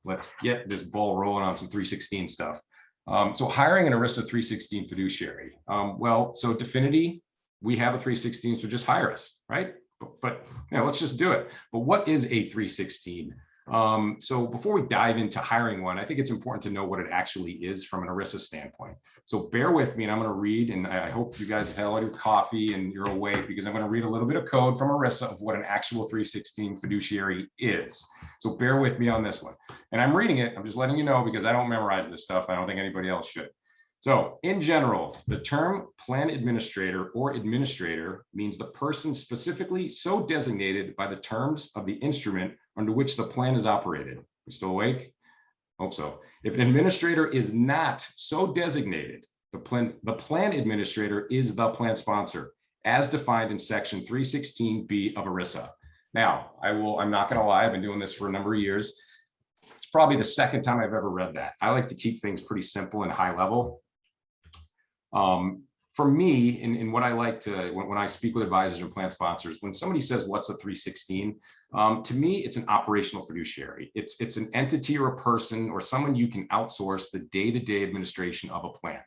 let's get this ball rolling on some 316 stuff. So hiring an Erisa 316 fiduciary. Well, so Definity, we have a 316, so just hire us, right? But yeah, let's just do it. But what is a 316? So before we dive into hiring one, I think it's important to know what it actually is from an Erisa standpoint. So bear with me, and I'm going to read, and I hope you guys have had a lot of coffee and you're awake, because I'm going to read a little bit of code from Erisa of what an actual 316 fiduciary is. So bear with me on this one. And I'm reading it. I'm just letting you know, because I don't memorize this stuff. I don't think anybody else should. So in general, the term plan administrator or administrator means the person specifically so designated by the terms of the instrument under which the plan is operated. You still awake? Hope so. If an administrator is not so designated, the plan administrator is the plan sponsor, as defined in section 316B of Erisa. Now, I'm not going to lie, I've been doing this for a number of years. It's probably the second time I've ever read that. I like to keep things pretty simple and high level. For me, in what I like to, when I speak with advisors and plan sponsors, when somebody says, what's a 316? To me, it's an operational fiduciary. It's an entity or a person or someone you can outsource the day-to-day administration of a plan.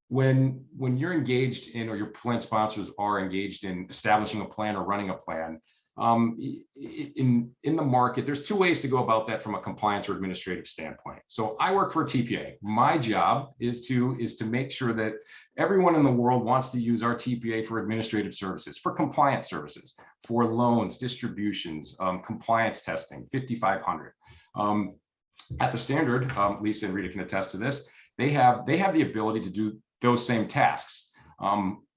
When you're engaged in, or your plan sponsors are engaged in establishing a plan or running a plan, in the market, there's two ways to go about that from a compliance or administrative standpoint. So I work for a TPA. My job is to make sure that everyone in the world wants to use our TPA for administrative services, for compliance services, for loans, distributions, compliance testing, 5,500. At the standard, Lisa and Rita can attest to this, they have the ability to do those same tasks.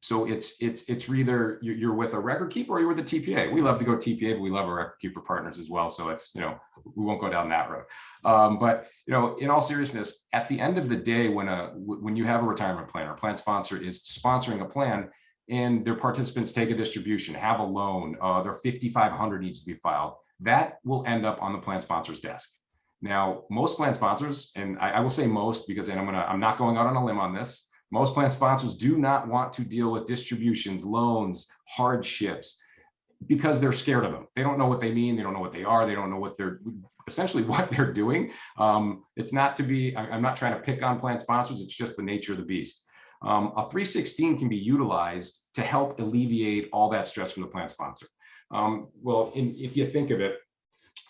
So it's either you're with a record keeper or you're with a TPA. We love to go TPA, but we love our record keeper partners as well. So it's, we won't go down that road. But in all seriousness, at the end of the day, when you have a retirement plan or plan sponsor is sponsoring a plan and their participants take a distribution, have a loan, their 5,500 needs to be filed, that will end up on the plan sponsor's desk. Now, most plan sponsors, and I will say most because I'm not going out on a limb on this. Most plan sponsors do not want to deal with distributions, loans, hardships, because they're scared of them. They don't know what they mean. They don't know what they are. They don't know what they're doing. It's not to be, I'm not trying to pick on plan sponsors. It's just the nature of the beast. A 316 can be utilized to help alleviate all that stress from the plan sponsor. If you think of it,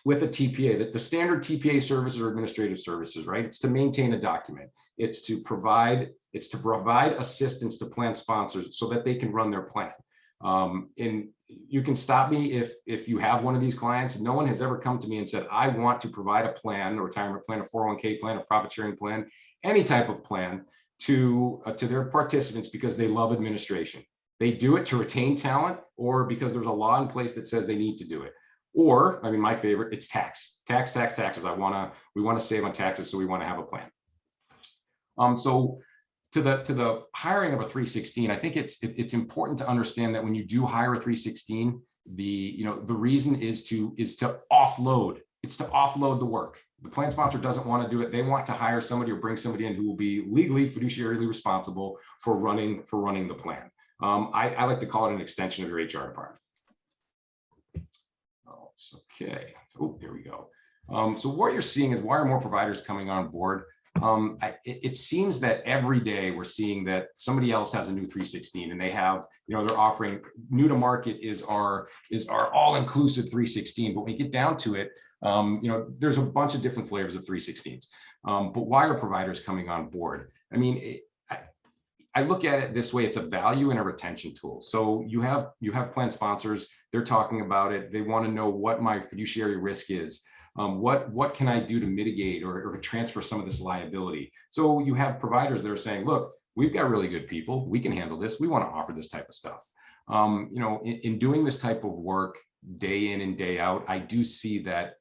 with a TPA, the standard TPA services or administrative services, right? It's to maintain a document. It's to provide assistance to plan sponsors so that they can run their plan. And you can stop me if you have one of these clients. No one has ever come to me and said, I want to provide a plan, a retirement plan, a 401k plan, a profit sharing plan, any type of plan to their participants because they love administration. They do it to retain talent or because there's a law in place that says they need to do it. Or, my favorite, it's taxes. We want to save on taxes, so we want to have a plan. So to the hiring of a 316, I think it's important to understand that when you do hire a 316, the reason is to offload. It's to offload the work. The plan sponsor doesn't want to do it. They want to hire somebody or bring somebody in who will be legally, fiduciarily responsible for running the plan. I like to call it an extension of your HR department. Okay, so there we go. So what you're seeing is, why are more providers coming on board? It seems that every day we're seeing that somebody else has a new 316 and they have, they're offering, new to market is our all-inclusive 316. But when you get down to it, there's a bunch of different flavors of 316s. But why are providers coming on board? I look at it this way: it's a value and a retention tool. So you have plan sponsors, they're talking about it. They want to know what my fiduciary risk is. What can I do to mitigate or to transfer some of this liability? So you have providers that are saying, look, we've got really good people. We can handle this. We want to offer this type of stuff. In doing this type of work day in and day out, I do see that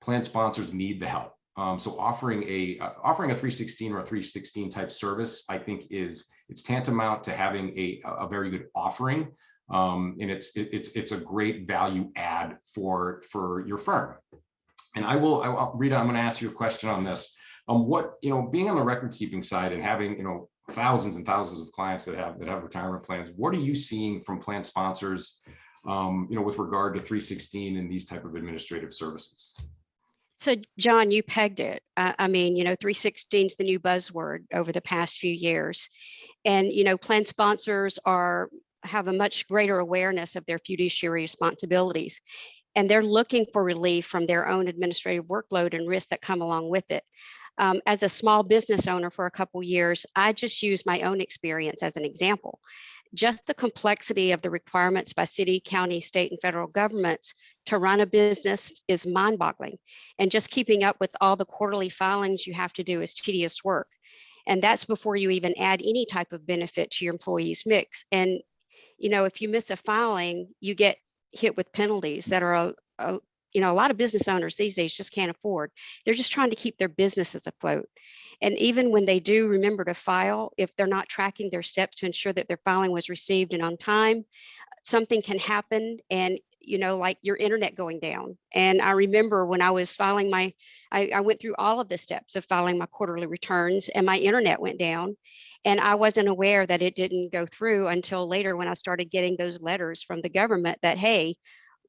plan sponsors need the help. So offering a 316 or a 316 type service, I think it's tantamount to having a very good offering. And it's a great value add for your firm. And Rita, I'm going to ask you a question on this. Being on the record keeping side and having, thousands and thousands of clients that have retirement plans, what are you seeing from plan sponsors, with regard to 316 and these type of administrative services? So, John, you pegged it. I mean, 316 is the new buzzword over the past few years. And, plan sponsors have a much greater awareness of their fiduciary responsibilities. And they're looking for relief from their own administrative workload and risks that come along with it. As a small business owner for a couple years, I just use my own experience as an example. Just the complexity of the requirements by city, county, state, and federal governments to run a business is mind-boggling. And just keeping up with all the quarterly filings you have to do is tedious work. And that's before you even add any type of benefit to your employees' mix. And, if you miss a filing, you get hit with penalties that are a lot of business owners these days just can't afford. They're just trying to keep their businesses afloat. And even when they do remember to file, if they're not tracking their steps to ensure that their filing was received and on time, something can happen, and like your internet going down. And I remember when I was filing I went through all of the steps of filing my quarterly returns, and my internet went down. And I wasn't aware that it didn't go through until later, when I started getting those letters from the government that, hey,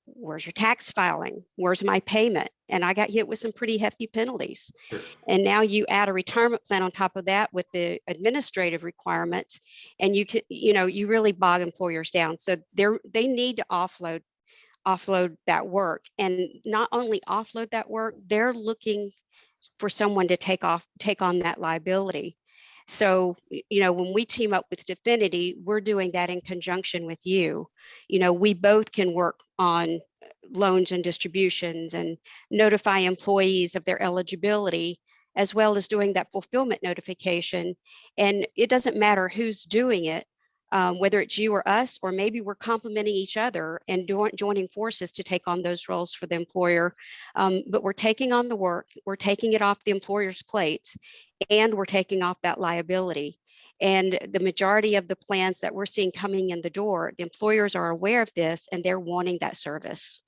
where's your tax filing? Where's my payment? And I got hit with some pretty hefty penalties. Sure. And now you add a retirement plan on top of that with the administrative requirements, and you really bog employers down. So they need to offload that work, and not only offload that work, they're looking for someone to take on that liability. So, when we team up with Definity, we're doing that in conjunction with you. We both can work on loans and distributions and notify employees of their eligibility, as well as doing that fulfillment notification. And it doesn't matter who's doing it, whether it's you or us, or maybe we're complementing each other and joining forces to take on those roles for the employer. But we're taking on the work, we're taking it off the employer's plates, and we're taking off that liability. And the majority of the plans that we're seeing coming in the door, the employers are aware of this and they're wanting that service.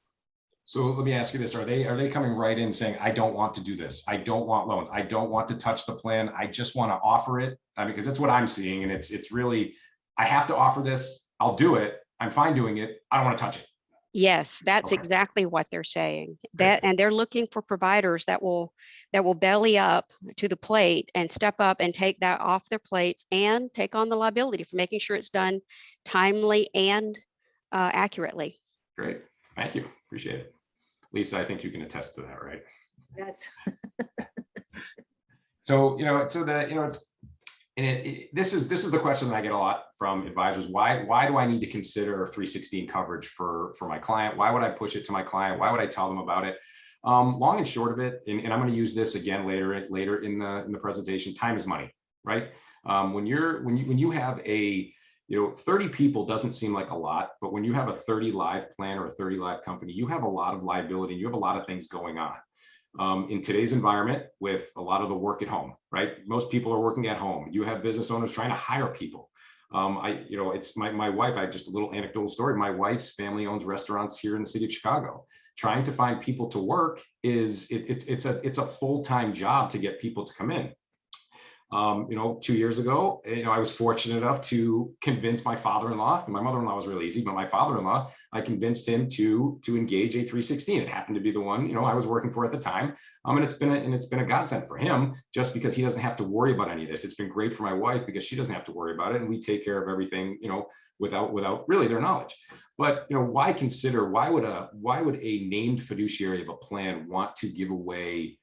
So let me ask you this: Are they coming right in saying, "I don't want to do this. I don't want loans. I don't want to touch the plan. I just want to offer it"? I mean, because that's what I'm seeing, and it's really, I have to offer this. I'll do it. I'm fine doing it. I don't want to touch it. Yes, that's Okay. exactly what they're saying. Great. And they're looking for providers that will belly up to the plate and step up and take that off their plates and take on the liability for making sure it's done timely and accurately. Great. Thank you. Appreciate it. Lisa, I think you can attest to that, right? That's So, this is the question that I get a lot from advisors. Why do I need to consider 316 coverage for my client? Why would I push it to my client? Why would I tell them about it? Long and short of it, and I'm going to use this again later in the presentation. Time is money, right? When you have a 30 people doesn't seem like a lot, but when you have a 30 live plan or a 30 live company, you have a lot of liability. You have a lot of things going on. In today's environment, with a lot of the work at home, right? Most people are working at home. You have business owners trying to hire people. It's my wife. I just a little anecdotal story. My wife's family owns restaurants here in the city of Chicago. Trying to find people to work it's a full-time job to get people to come in. 2 years ago, I was fortunate enough to convince my father-in-law. My mother-in-law was really easy, but my father-in-law, I convinced him to engage a 316. It happened to be the one I was working for at the time, and it's been a godsend for him, just because he doesn't have to worry about any of this. It's been great for my wife because she doesn't have to worry about it, and we take care of everything, without really their knowledge. But why would a named fiduciary of a plan want to give away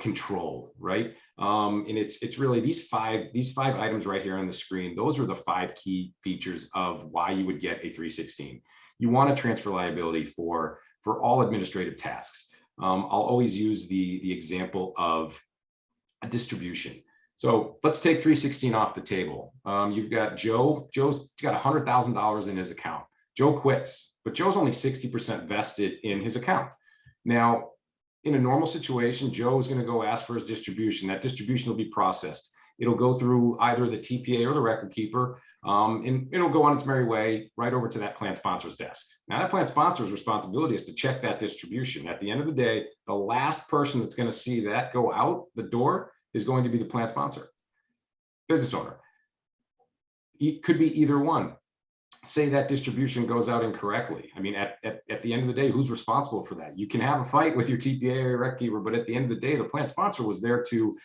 control, right? And it's really these five items right here on the screen. Those are the 5 key features of why you would get a 316. You want to transfer liability for all administrative tasks. I'll always use the example of a distribution. So let's take 316 off the table. You've got Joe. Joe's got $100,000 in his account. Joe quits, but Joe's only 60% vested in his account. Now, in a normal situation, Joe is going to go ask for his distribution. That distribution will be processed. It'll go through either the TPA or the record keeper, and it'll go on its merry way right over to that plan sponsor's desk. Now, that plan sponsor's responsibility is to check that distribution. At the end of the day, the last person that's going to see that go out the door is going to be the plan sponsor, business owner. It could be either one. Say that distribution goes out incorrectly. I mean, at at the end of the day, who's responsible for that? You can have a fight with your TPA or your rec keeper, but at the end of the day, the plan sponsor was there to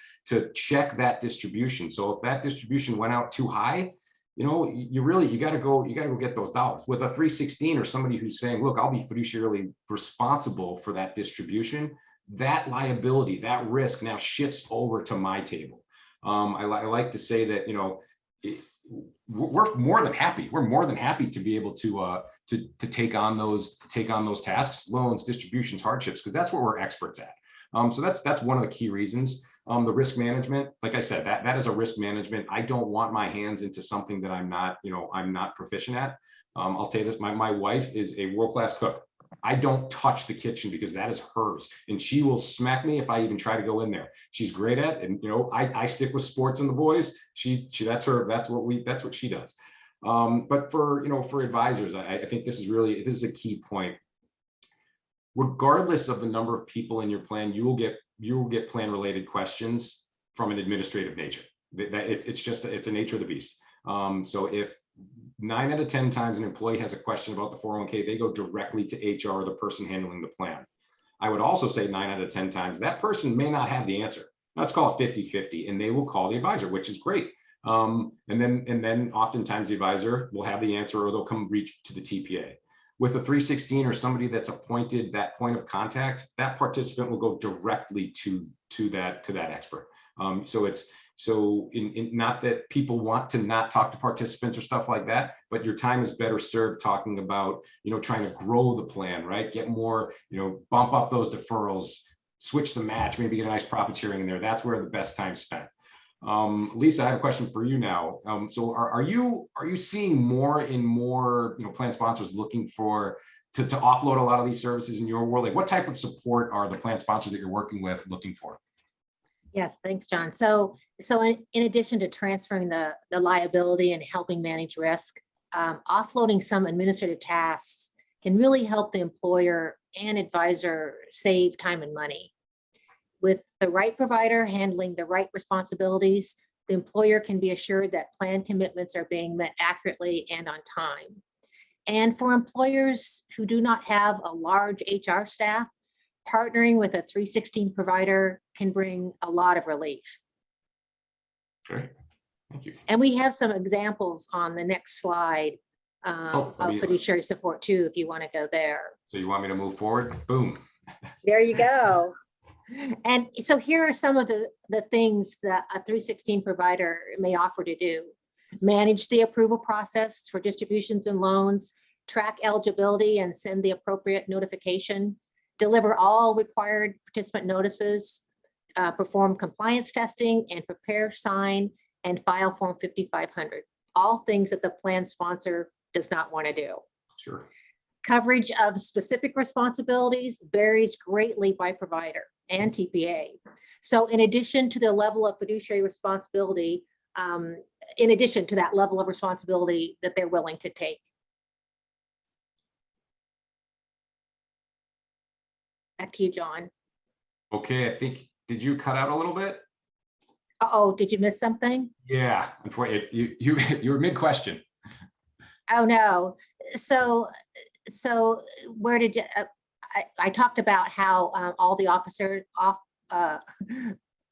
check that distribution. So if that distribution went out too high, you know, you got to go get those dollars. With a 316 or somebody who's saying, look, I'll be fiduciarily responsible for that distribution, that liability, that risk now shifts over to my table. I like to say that, you know, we're more than happy. We're more than happy to be able to take on those tasks, loans, distributions, hardships, because that's what we're experts at. So that's one of the key reasons. The risk management, like I said, that is a risk management. I don't want my hands into something that I'm not proficient at. I'll tell you this: my wife is a world-class cook. I don't touch the kitchen because that is hers, and she will smack me if I even try to go in there. She's great at, and you know, I stick with sports and the boys. That's what she does. But for advisors, I think this is a key point. Regardless of the number of people in your plan, you will get plan related questions from an administrative nature. It's a nature of the beast. So if 9 out of 10 times an employee has a question about the 401k, they go directly to HR or the person handling the plan. I would also say 9 out of 10 times that person may not have the answer. Let's call it 50-50, and they will call the advisor, which is great. And then oftentimes the advisor will have the answer, or they'll come reach to the TPA. With a 316 or somebody that's appointed that point of contact, that participant will go directly to that expert. So not that people want to not talk to participants or stuff like that, but your time is better served talking about, trying to grow the plan, right? Get more, bump up those deferrals, switch the match, maybe get a nice profit sharing in there. That's where the best time spent. Lisa, I have a question for you now. So are you seeing more and more, plan sponsors looking to offload a lot of these services in your world? Like, what type of support are the plan sponsors that you're working with looking for? Yes, thanks, John. So in addition to transferring the liability and helping manage risk, offloading some administrative tasks can really help the employer and advisor save time and money. With the right provider handling the right responsibilities, the employer can be assured that plan commitments are being met accurately and on time. And for employers who do not have a large HR staff, partnering with a 316 provider can bring a lot of relief. Great, thank you. And we have some examples on the next slide of fiduciary support too, if you want to go there. So you want me to move forward? Boom. There you go. And so here are some of the things that a 316 provider may offer to do. Manage the approval process for distributions and loans, track eligibility and send the appropriate notification, deliver all required participant notices, perform compliance testing, and prepare, sign, and file Form 5500. All things that the plan sponsor does not want to do. Sure. Coverage of specific responsibilities varies greatly by provider and TPA. So in addition to the level of fiduciary responsibility, in addition to that level of responsibility that they're willing to take. Back to you, John. Okay, I think, did you cut out a little bit? Uh-oh, did you miss something? Yeah, unfortunately, you were mid-question. Oh, no. So where did you, I talked about how all the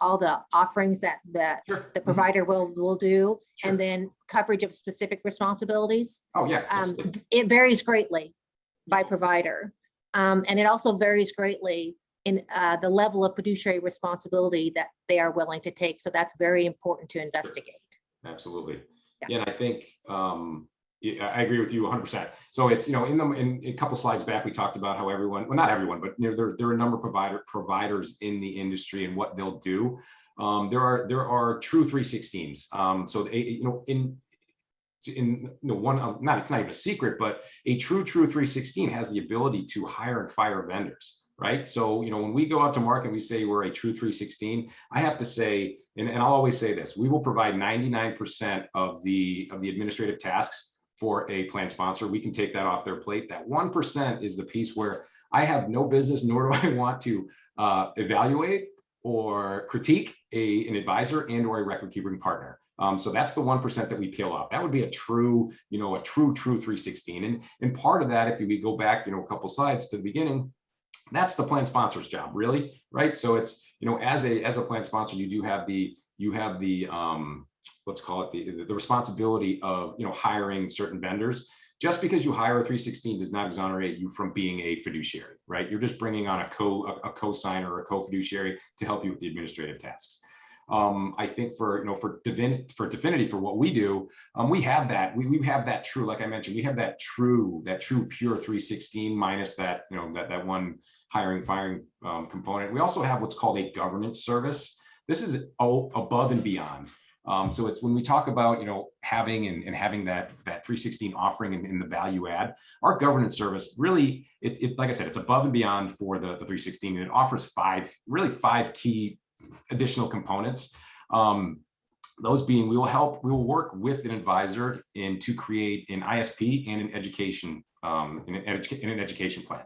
all the offerings that Sure. the provider will do, Sure. and then coverage of specific responsibilities. Oh, yeah. It varies greatly by provider. And it also varies greatly in the level of fiduciary responsibility that they are willing to take. So that's very important to investigate. Sure. Absolutely. Yeah. And I think I agree with you 100%. So it's, in a couple slides back, we talked about how everyone, well, not everyone, but there are a number of providers in the industry and what they'll do. There are true 316s. So it's not even a secret, but a true 316 has the ability to hire and fire vendors, right? So, when we go out to market, we say we're a true 316, I have to say, and I'll always say this, we will provide 99% of the administrative tasks for a plan sponsor. We can take that off their plate. That 1% is the piece where I have no business, nor do I want to evaluate or critique an advisor and or a record keeping partner. So that's the 1% that we peel off. That would be a true, a true 316. And part of that, if we go back, a couple slides to the beginning, that's the plan sponsor's job, really, right? So it's, as a plan sponsor, you have the let's call it the responsibility of, hiring certain vendors. Just because you hire a 316 does not exonerate you from being a fiduciary, right? You're just bringing on a co-signer or a co-fiduciary to help you with the administrative tasks. I think for Definity, for what we do, we have that. We have that true, like I mentioned, we have that true pure 316 minus that, that one hiring firing component. We also have what's called a governance service. This is above and beyond. So it's when we talk about, having and having that 316 offering in the value add, our governance service really, it like I said, it's above and beyond for the 316, and it offers five key additional components. Those being, we will work with an advisor to create an ISP and an education plan.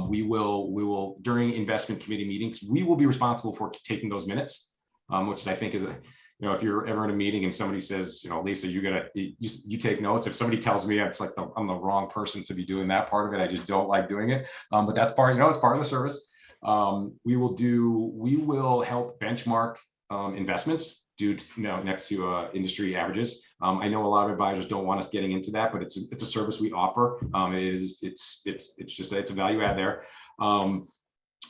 We will during investment committee meetings, we will be responsible for taking those minutes, which I think is if you're ever in a meeting and somebody says, Lisa, you take notes. If somebody tells me it's like I'm the wrong person to be doing that part of it, I just don't like doing it. But that's part, it's part of the service. We will help benchmark investments next to industry averages. I know a lot of advisors don't want us getting into that, but it's a service we offer. It's a value add there.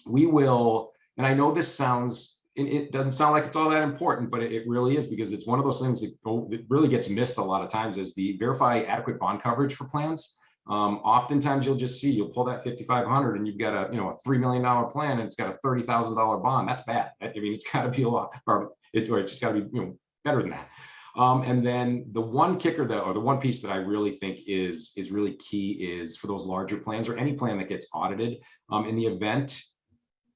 We will, and I know this sounds, it doesn't sound like it's all that important, but it really is, because it's one of those things that really gets missed a lot of times, is the verify adequate bond coverage for plans. Oftentimes you'll pull that 5,500 and you've got a $3 million plan and it's got a $30,000 bond. That's bad. It's got to be a lot, or it's got to be better than that. And then the one kicker or the one piece that I really think is really key is for those larger plans, or any plan that gets audited. In the event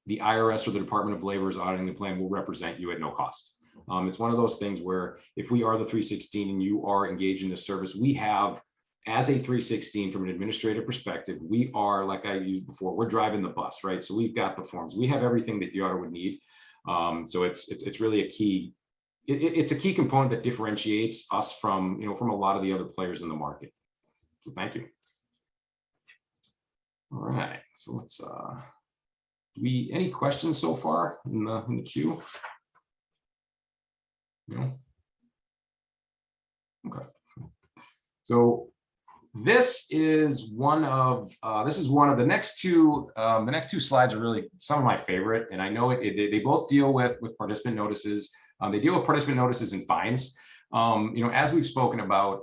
the IRS or the Department of Labor is auditing the plan, will represent you at no cost. It's one of those things where if we are the 316 and you are engaged in this service, we have, as a 316 from an administrative perspective, we are, like I used before, we're driving the bus, right? So we've got the forms, we have everything that the auditor would need. So it's really a key, it's a key component that differentiates us from, from a lot of the other players in the market. So thank you. All right, so let's, any questions so far in the queue? No? Okay. So this is one of the next two slides are really some of my favorite, and I know they both deal with participant notices. They deal with participant notices and fines. As we've spoken about,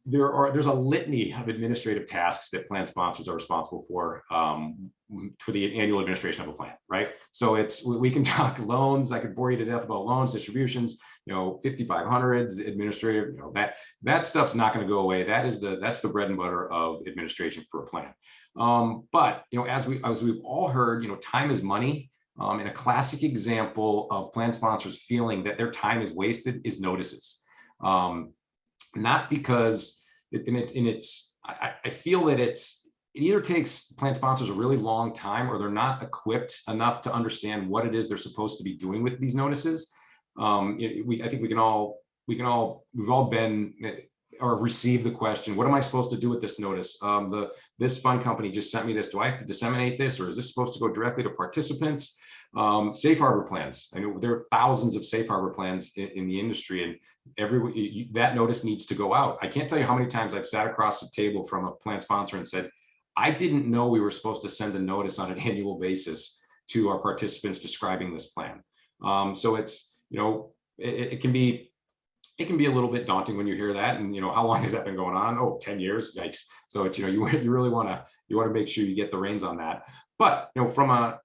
there's a litany of administrative tasks that plan sponsors are responsible for the annual administration of a plan, right? So we can talk loans. I could bore you to death about loans, distributions, 5,500s, administrative, that stuff's not going to go away. That's the bread and butter of administration for a plan. But as we've all heard, time is money. And a classic example of plan sponsors feeling that their time is wasted is notices. Not because I feel that it either takes plan sponsors a really long time, or they're not equipped enough to understand what it is they're supposed to be doing with these notices. I think we've all been or received the question, what am I supposed to do with this notice? This fund company just sent me this. Do I have to disseminate this, or is this supposed to go directly to participants? Safe harbor plans. I know there are thousands of safe harbor plans in the industry, and that notice needs to go out. I can't tell you how many times I've sat across the table from a plan sponsor and said, I didn't know we were supposed to send a notice on an annual basis to our participants describing this plan. So it's, it can be a little bit daunting when you hear that, and how long has that been going on? Oh, 10 years, yikes. So it's, you really want to make sure you get the reins on that. But from a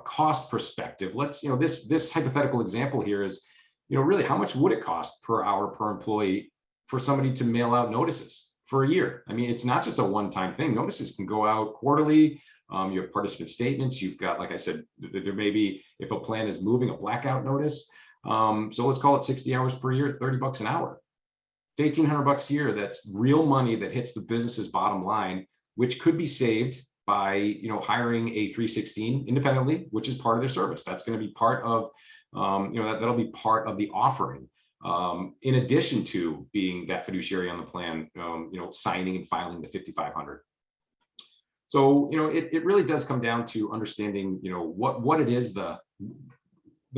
cost perspective, let's, this hypothetical example here is, really how much would it cost per hour per employee for somebody to mail out notices for a year? I mean, it's not just a one-time thing. Notices can go out quarterly. You have participant statements. You've got, like I said, there may be, if a plan is moving, a blackout notice. So let's call it 60 hours per year at $30 an hour. It's $1,800 a year. That's real money that hits the business's bottom line, which could be saved by hiring a 316 independently, which is part of their service. That's going to be part of that'll be part of the offering. in addition to being that fiduciary on the plan, signing and filing the 5,500. So, it really does come down to understanding, what it is, the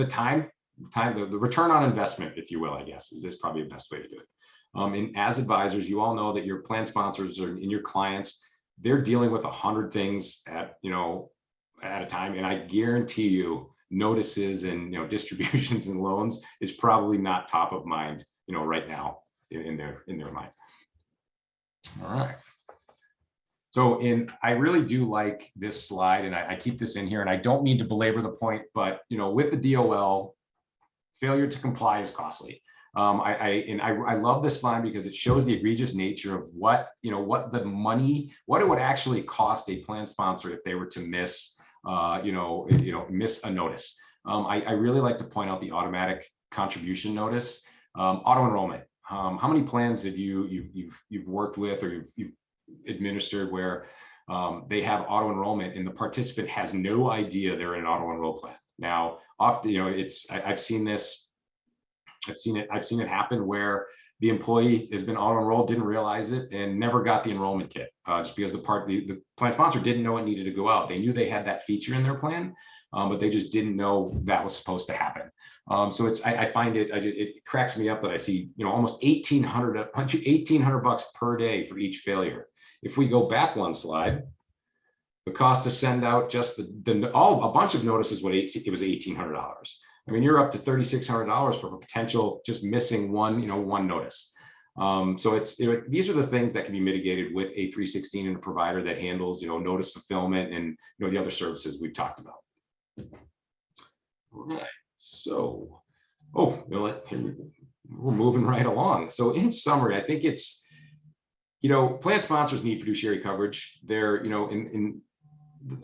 time, the return on investment, if you will, I guess, is probably the best way to do it. And as advisors, you all know that your plan sponsors and your clients, they're dealing with 100 things at a time. And I guarantee you notices and, distributions and loans is probably not top of mind, right now in their minds. All right. So I really do like this slide, and I keep this in here, and I don't mean to belabor the point, but, with the DOL, failure to comply is costly. I love this slide because it shows the egregious nature of what it would actually cost a plan sponsor if they were to miss a notice. I really like to point out the automatic contribution notice, auto enrollment. How many plans have you've worked with or you've administered where they have auto enrollment and the participant has no idea they're in an auto enroll plan? Now, often, I've seen it happen where the employee has been auto enrolled, didn't realize it, and never got the enrollment kit, just because the plan sponsor didn't know it needed to go out. They knew they had that feature in their plan, but they just didn't know that was supposed to happen. So I find it cracks me up that I see, almost $1,800 per day for each failure. If we go back one slide, the cost to send out just a bunch of notices, it was $1,800. I mean, you're up to $3,600 for a potential just missing one notice. So these are the things that can be mitigated with a 316 and a provider that handles, notice fulfillment and, the other services we've talked about. All right. So, we're moving right along. So in summary, I think it's, plan sponsors need fiduciary coverage. They're,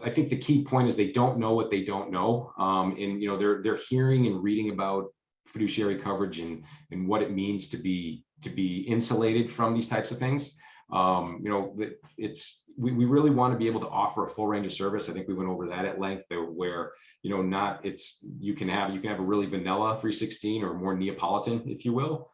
I think the key point is they don't know what they don't know. And, they're hearing and reading about fiduciary coverage and what it means to be insulated from these types of things. We really want to be able to offer a full range of service. I think we went over that at length where, you can have a really vanilla 316 or more Neapolitan, if you will.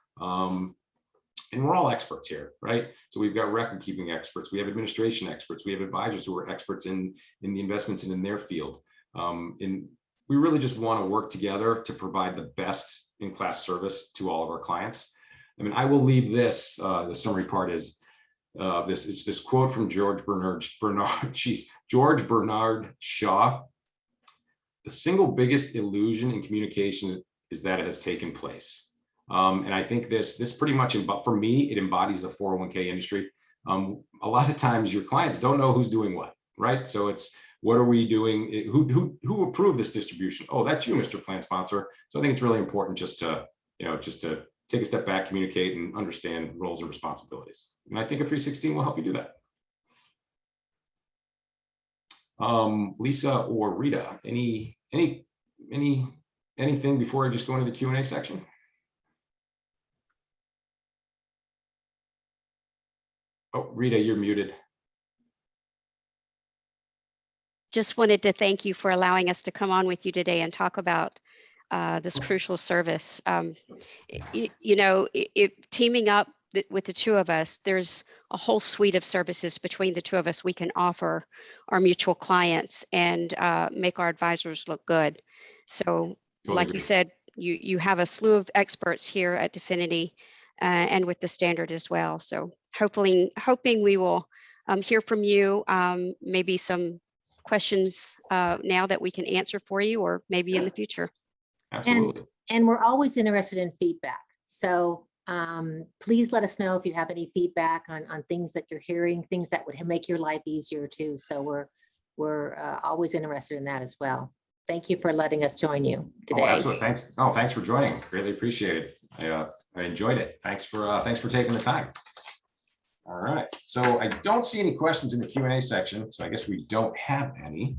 And we're all experts here, right? So we've got record keeping experts, we have administration experts, we have advisors who are experts in the investments and in their field. And we really just want to work together to provide the best in class service to all of our clients. I mean, I will leave this, the summary part is it's this quote from George Bernard Shaw. The single biggest illusion in communication is that it has taken place. And I think this pretty much, for me, it embodies the 401k industry. A lot of times your clients don't know who's doing what, right? So it's, what are we doing? Who approved this distribution? Oh, that's you, Mr. Plan Sponsor. So I think it's really important just to take a step back, communicate, and understand roles and responsibilities. And I think a 316 will help you do that. Lisa or Rita, anything before I just go into the Q&A section? Oh, Rita, you're muted. Just wanted to thank you for allowing us to come on with you today and talk about this crucial service. Teaming up with the two of us, there's a whole suite of services between the two of us we can offer our mutual clients and make our advisors look good. So like you said, you have a slew of experts here at Definity and with the standard as well. So hoping we will hear from you, maybe some questions now that we can answer for you, or maybe in the future. Absolutely. And we're always interested in feedback. So please let us know if you have any feedback on things that you're hearing, things that would make your life easier too. So we're always interested in that as well. Thank you for letting us join you today. Oh, absolutely. Thanks. Oh, thanks for joining. Greatly appreciate it. I enjoyed it. Thanks for taking the time. All right. So I don't see any questions in the Q&A section, so I guess we don't have any.